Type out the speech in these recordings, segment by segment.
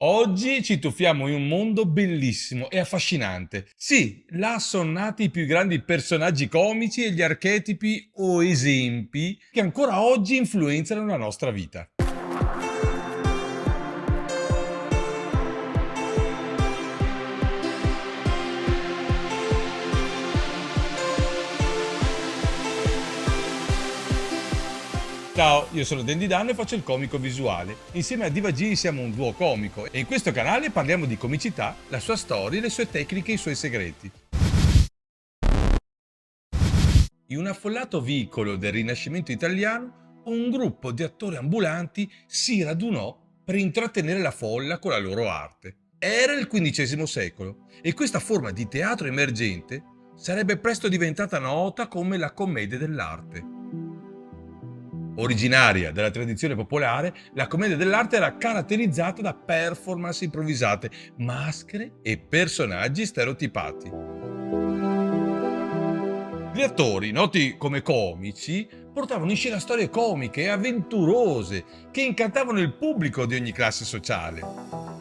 Oggi ci tuffiamo in un mondo bellissimo e affascinante. Sì, là sono nati i più grandi personaggi comici e gli archetipi o esempi che ancora oggi influenzano la nostra vita. Ciao, io sono Dandy Dan e faccio il comico visuale. Insieme a Diva G siamo un duo comico e in questo canale parliamo di comicità, la sua storia, le sue tecniche e i suoi segreti. In un affollato vicolo del Rinascimento italiano, un gruppo di attori ambulanti si radunò per intrattenere la folla con la loro arte. Era il XV secolo e questa forma di teatro emergente sarebbe presto diventata nota come la commedia dell'arte. Originaria della tradizione popolare, la commedia dell'arte era caratterizzata da performance improvvisate, maschere e personaggi stereotipati. Gli attori, noti come comici, portavano in scena storie comiche e avventurose che incantavano il pubblico di ogni classe sociale.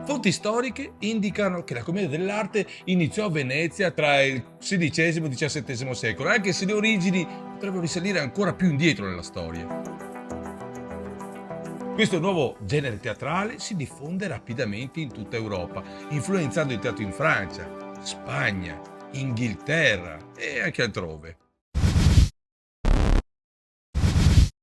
Fonti storiche indicano che la commedia dell'arte iniziò a Venezia tra il XVI e il XVII secolo, anche se le origini potrebbero risalire ancora più indietro nella storia. Questo nuovo genere teatrale si diffonde rapidamente in tutta Europa, influenzando il teatro in Francia, Spagna, Inghilterra e anche altrove.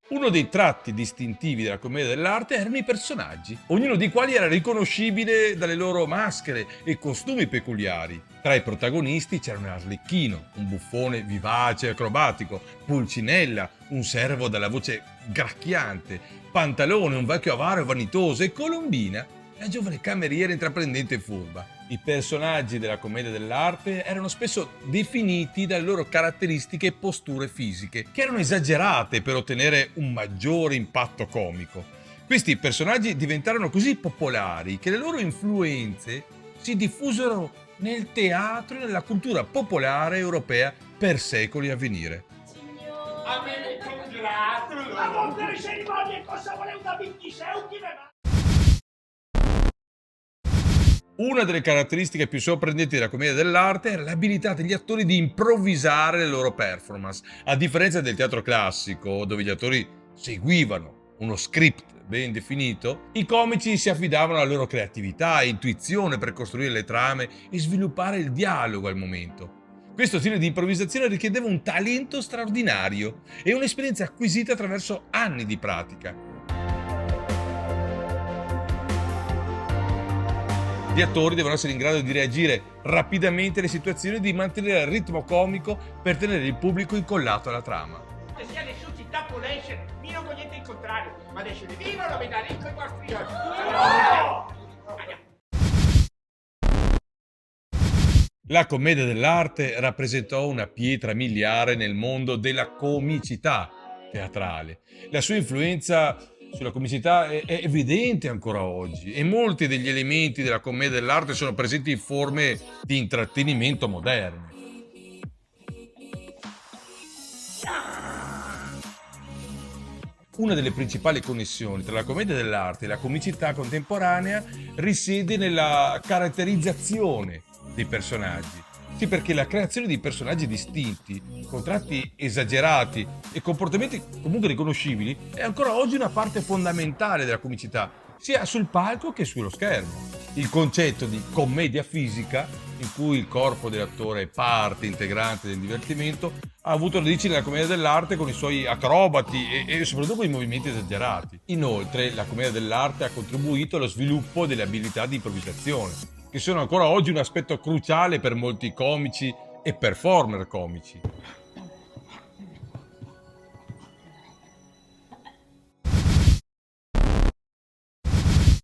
Uno dei tratti distintivi della commedia dell'arte erano i personaggi, ognuno dei quali era riconoscibile dalle loro maschere e costumi peculiari. Tra i protagonisti c'erano Arlecchino, un buffone vivace e acrobatico, Pulcinella, un servo dalla voce gracchiante, Pantalone, un vecchio avaro e vanitoso, e Colombina, la giovane cameriera intraprendente e furba. I personaggi della commedia dell'arte erano spesso definiti dalle loro caratteristiche e posture fisiche, che erano esagerate per ottenere un maggiore impatto comico. Questi personaggi diventarono così popolari che le loro influenze si diffusero nel teatro e nella cultura popolare europea per secoli a venire. A me ne congratulo! A volte le cerimonie cosa voleu da 26 Una delle caratteristiche più sorprendenti della commedia dell'arte era l'abilità degli attori di improvvisare le loro performance. A differenza del teatro classico, dove gli attori seguivano uno script ben definito, i comici si affidavano alla loro creatività e intuizione per costruire le trame e sviluppare il dialogo al momento. Questo stile di improvvisazione richiedeva un talento straordinario e un'esperienza acquisita attraverso anni di pratica. Gli attori devono essere in grado di reagire rapidamente alle situazioni e di mantenere il ritmo comico per tenere il pubblico incollato alla trama. che sia nessun città può essere, io non voglio niente il contrario, ma essere vivo lo vedrete con i vostri occhi. Andiamo. La commedia dell'arte rappresentò una pietra miliare nel mondo della comicità teatrale. La sua influenza sulla comicità è evidente ancora oggi e molti degli elementi della commedia dell'arte sono presenti in forme di intrattenimento moderne. Una delle principali connessioni tra la commedia dell'arte e la comicità contemporanea risiede nella caratterizzazione dei personaggi. Sì, perché la creazione di personaggi distinti, con tratti esagerati e comportamenti comunque riconoscibili, è ancora oggi una parte fondamentale della comicità, sia sul palco che sullo schermo. Il concetto di commedia fisica, in cui il corpo dell'attore è parte integrante del divertimento, ha avuto radici nella commedia dell'arte con i suoi acrobati e soprattutto con i movimenti esagerati. Inoltre, la commedia dell'arte ha contribuito allo sviluppo delle abilità di improvvisazione, che sono ancora oggi un aspetto cruciale per molti comici e performer comici.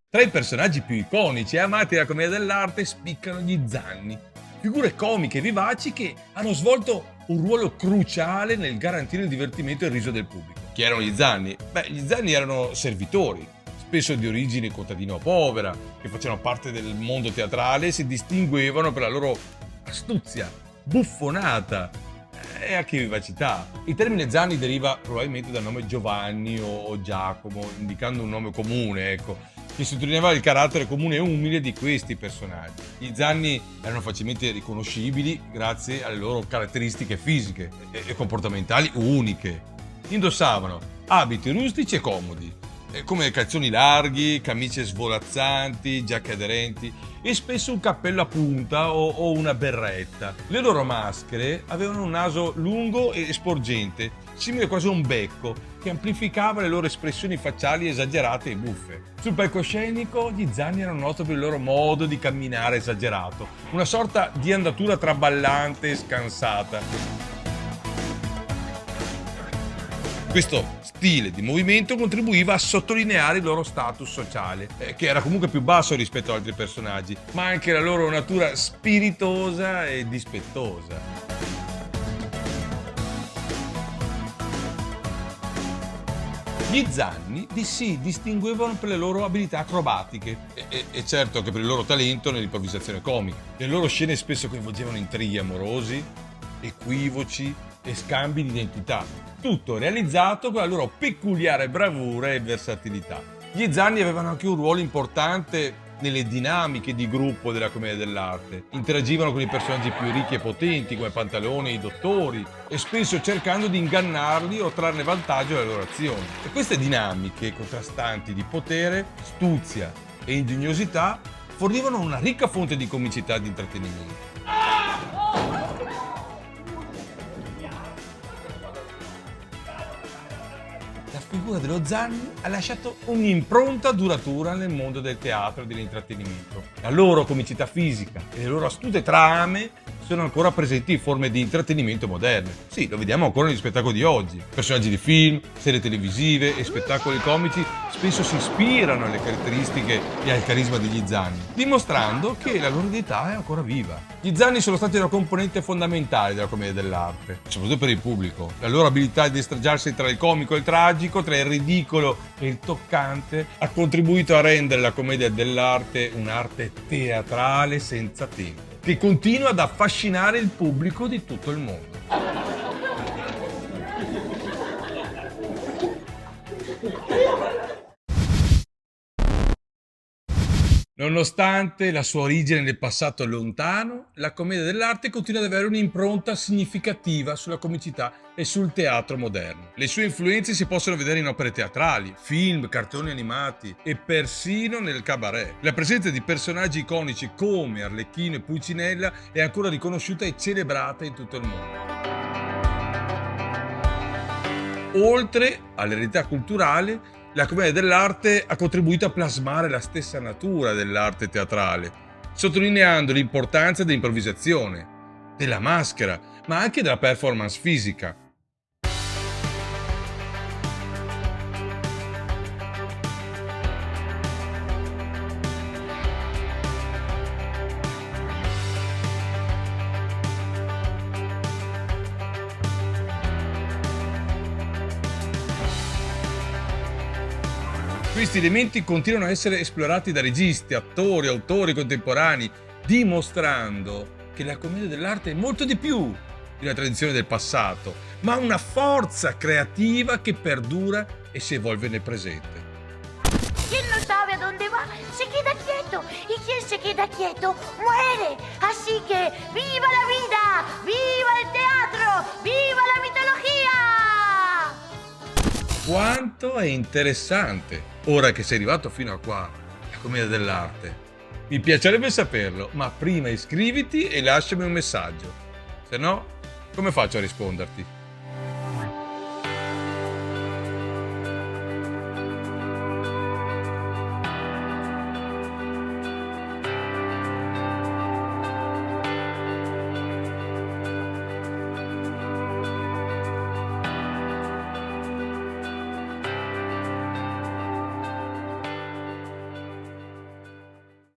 Tra i personaggi più iconici e amati della commedia dell'arte spiccano gli Zanni, figure comiche e vivaci che hanno svolto un ruolo cruciale nel garantire il divertimento e il riso del pubblico. Chi erano gli Zanni? Beh, gli Zanni erano servitori, spesso di origine contadino povera, che facevano parte del mondo teatrale e si distinguevano per la loro astuzia, buffonata e anche vivacità. Il termine Zanni deriva probabilmente dal nome Giovanni o Giacomo, indicando un nome comune, ecco, che sottolineava il carattere comune e umile di questi personaggi. Gli Zanni erano facilmente riconoscibili grazie alle loro caratteristiche fisiche e comportamentali uniche. Indossavano abiti rustici e comodi, come calzoni larghi, camicie svolazzanti, giacche aderenti e spesso un cappello a punta o una berretta. Le loro maschere avevano un naso lungo e sporgente, simile quasi a un becco, che amplificava le loro espressioni facciali esagerate e buffe. Sul palcoscenico gli Zanni erano noti per il loro modo di camminare esagerato, una sorta di andatura traballante e scansata. Questo stile di movimento contribuiva a sottolineare il loro status sociale, che era comunque più basso rispetto ad altri personaggi, ma anche la loro natura spiritosa e dispettosa. Gli Zanni si distinguevano per le loro abilità acrobatiche e certo che per il loro talento nell'improvvisazione comica. Le loro scene spesso coinvolgevano intrighi amorosi, equivoci e scambi di identità, tutto realizzato con la loro peculiare bravura e versatilità. Gli Zanni avevano anche un ruolo importante nelle dinamiche di gruppo della commedia dell'arte. Interagivano con i personaggi più ricchi e potenti come Pantalone e i dottori e spesso cercando di ingannarli o trarne vantaggio dalle loro azioni. E queste dinamiche contrastanti di potere, astuzia e ingegnosità fornivano una ricca fonte di comicità e di intrattenimento. La figura dello Zanni ha lasciato un'impronta duratura nel mondo del teatro e dell'intrattenimento. La loro comicità fisica e le loro astute trame sono ancora presenti in forme di intrattenimento moderne. Sì, lo vediamo ancora negli spettacoli di oggi. Personaggi di film, serie televisive e spettacoli comici spesso si ispirano alle caratteristiche e al carisma degli Zanni, dimostrando che la loro identità è ancora viva. Gli Zanni sono stati una componente fondamentale della commedia dell'arte, soprattutto per il pubblico. La loro abilità di destreggiarsi tra il comico e il tragico, tra il ridicolo e il toccante, ha contribuito a rendere la commedia dell'arte un'arte teatrale senza tempo, che continua ad affascinare il pubblico di tutto il mondo. Nonostante la sua origine nel passato lontano, la commedia dell'arte continua ad avere un'impronta significativa sulla comicità e sul teatro moderno. Le sue influenze si possono vedere in opere teatrali, film, cartoni animati e persino nel cabaret. La presenza di personaggi iconici come Arlecchino e Pulcinella è ancora riconosciuta e celebrata in tutto il mondo. Oltre all'eredità culturale, la commedia dell'arte ha contribuito a plasmare la stessa natura dell'arte teatrale, sottolineando l'importanza dell'improvvisazione, della maschera, ma anche della performance fisica. Questi elementi continuano a essere esplorati da registi, attori, autori contemporanei, dimostrando che la commedia dell'arte è molto di più di una tradizione del passato, ma una forza creativa che perdura e si evolve nel presente. Quien no sabe a dónde va se queda quieto, y quien se queda quieto muere. Así que ¡viva la vida! ¡Viva el teatro! ¡Viva la mitología! Quanto è interessante, ora che sei arrivato fino a qua, la commedia dell'arte. Mi piacerebbe saperlo, ma prima iscriviti e lasciami un messaggio. Se no, come faccio a risponderti?